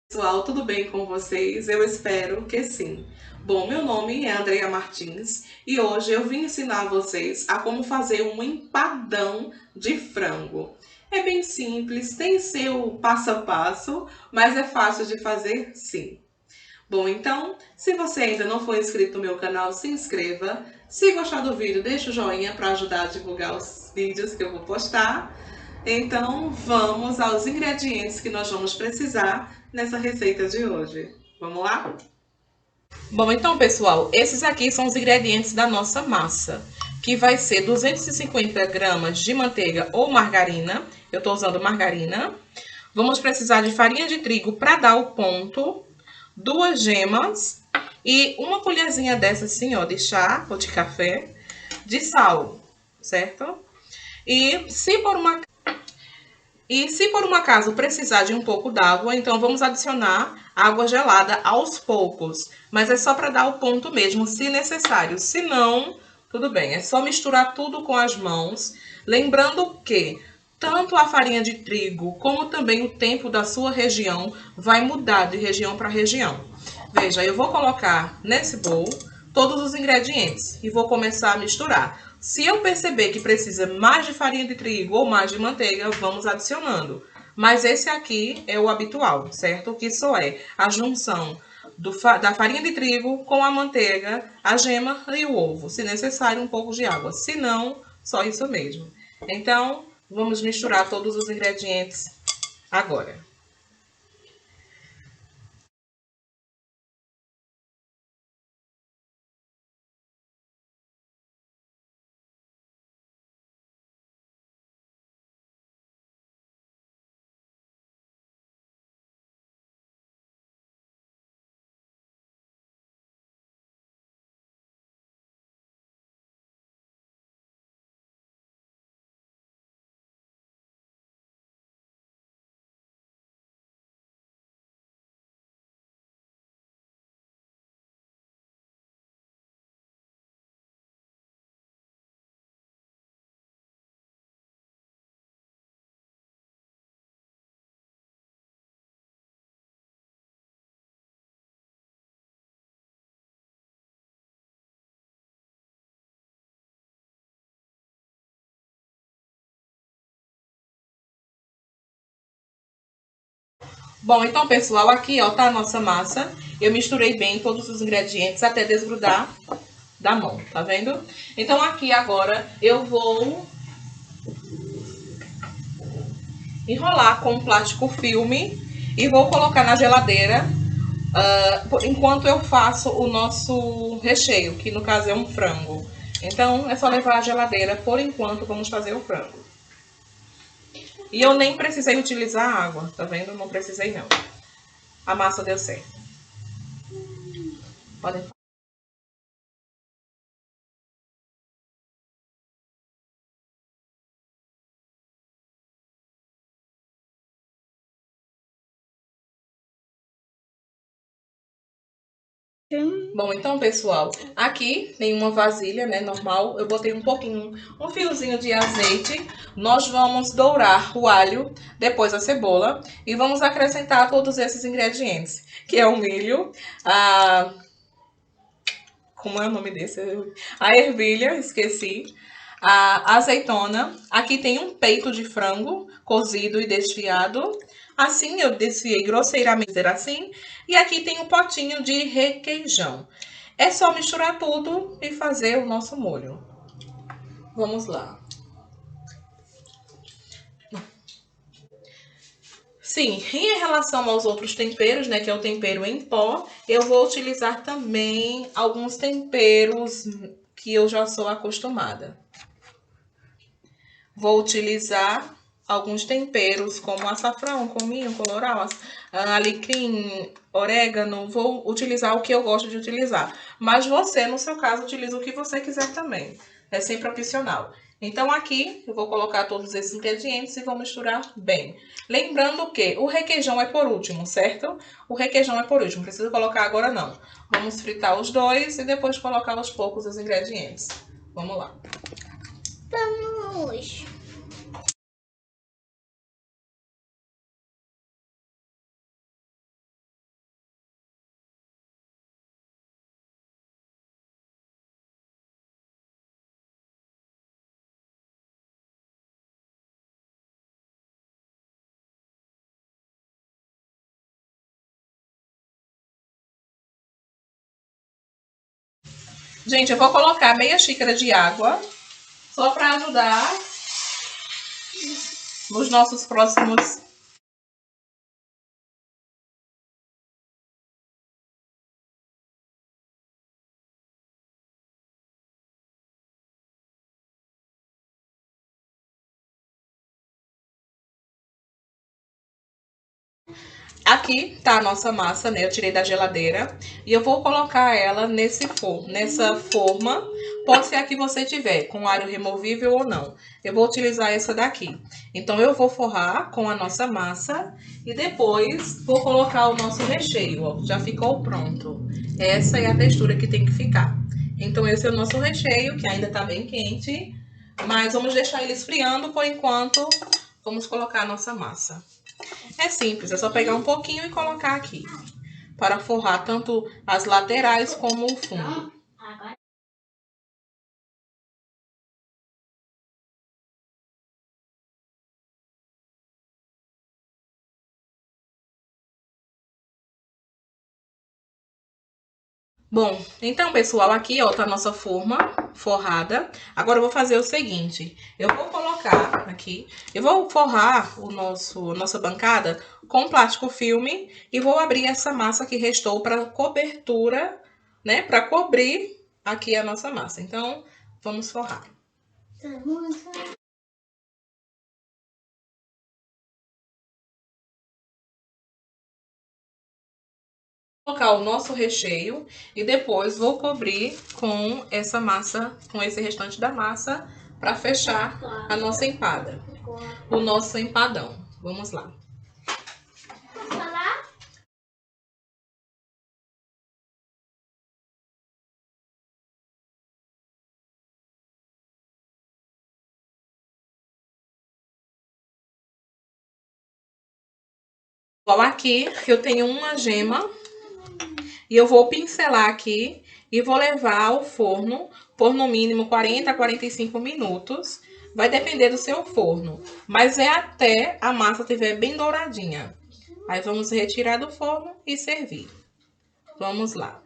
Pessoal, tudo bem com vocês? Eu espero que sim. Bom, meu nome é Andreia Martins e hoje eu vim ensinar vocês a como fazer um empadão de frango. É bem simples, tem seu passo a passo, mas é fácil de fazer sim. Bom, então, se você ainda não for inscrito no meu canal, se inscreva. Se gostar do vídeo, deixa o joinha para ajudar a divulgar os vídeos que eu vou postar. Então, vamos aos ingredientes que nós vamos precisar nessa receita de hoje. Vamos lá? Bom, então, pessoal, esses aqui são os ingredientes da nossa massa, que vai ser 250 gramas de manteiga ou margarina. Eu tô usando margarina. Vamos precisar de farinha de trigo para dar o ponto, 2 gemas e uma colherzinha dessa assim, ó, de chá ou de café, de sal, certo? E se por um acaso precisar de um pouco d'água, então vamos adicionar água gelada aos poucos. Mas é só para dar o ponto mesmo, se necessário. Se não, tudo bem. É só misturar tudo com as mãos. Lembrando que tanto a farinha de trigo como também o tempo da sua região vai mudar de região para região. Veja, eu vou colocar nesse bowl todos os ingredientes e vou começar a misturar. Se eu perceber que precisa mais de farinha de trigo ou mais de manteiga, vamos adicionando. Mas esse aqui é o habitual, certo? Que só é a junção da farinha de trigo com a manteiga, a gema e o ovo. Se necessário, um pouco de água. Se não, só isso mesmo. Então, vamos misturar todos os ingredientes agora. Bom, então, pessoal, aqui, ó, tá a nossa massa. Eu misturei bem todos os ingredientes até desgrudar da mão, tá vendo? Então, aqui agora eu vou enrolar com plástico filme e vou colocar na geladeira enquanto eu faço o nosso recheio, que no caso é um frango. Então, é só levar à geladeira por enquanto vamos fazer o frango. E eu nem precisei utilizar água, tá vendo? Não precisei não. A massa deu certo. Podem. Bom, então, pessoal, aqui tem uma vasilha, né, normal. Eu botei um fiozinho de azeite. Nós vamos dourar o alho, depois a cebola e vamos acrescentar todos esses ingredientes, que é o milho, como é o nome desse? A ervilha, esqueci. A azeitona. Aqui tem um peito de frango cozido e desfiado. Assim, eu desfiei grosseiramente assim. E aqui tem um potinho de requeijão. É só misturar tudo e fazer o nosso molho. Vamos lá. Sim, em relação aos outros temperos, né, que é o tempero em pó, eu vou utilizar também alguns temperos que eu já sou acostumada. Vou utilizar alguns temperos como açafrão, cominho, colorau, alecrim, orégano. Vou utilizar o que eu gosto de utilizar. Mas você, no seu caso, utiliza o que você quiser também. É sempre opcional. Então, aqui eu vou colocar todos esses ingredientes e vou misturar bem. Lembrando que o requeijão é por último, certo? O requeijão é por último, não precisa colocar agora não. Vamos fritar os dois e depois colocar aos poucos os ingredientes. Vamos lá. Vamos! Gente, eu vou colocar meia xícara de água, só para ajudar nos nossos próximos. Aqui tá a nossa massa, né? Eu tirei da geladeira e eu vou colocar ela nessa forma. Pode ser a que você tiver, com aro removível ou não. Eu vou utilizar essa daqui. Então eu vou forrar com a nossa massa e depois vou colocar o nosso recheio, ó. Já ficou pronto. Essa é a textura que tem que ficar. Então esse é o nosso recheio, que ainda tá bem quente, mas vamos deixar ele esfriando por enquanto. Vamos colocar a nossa massa. É simples, é só pegar um pouquinho e colocar aqui, para forrar tanto as laterais como o fundo. Bom, então pessoal, aqui ó, tá a nossa forma forrada. Agora eu vou fazer o seguinte, eu vou colocar aqui, eu vou forrar nossa bancada com plástico filme e vou abrir essa massa que restou para cobertura, né, para cobrir aqui a nossa massa. Então, vamos forrar. Colocar o nosso recheio e depois vou cobrir com essa massa, com esse restante da massa, para fechar a nossa empada, o nosso empadão. Vamos lá. Bom, aqui eu tenho uma gema e eu vou pincelar aqui e vou levar ao forno por no mínimo 40 a 45 minutos. Vai depender do seu forno, mas é até a massa estiver bem douradinha. Aí vamos retirar do forno e servir. Vamos lá.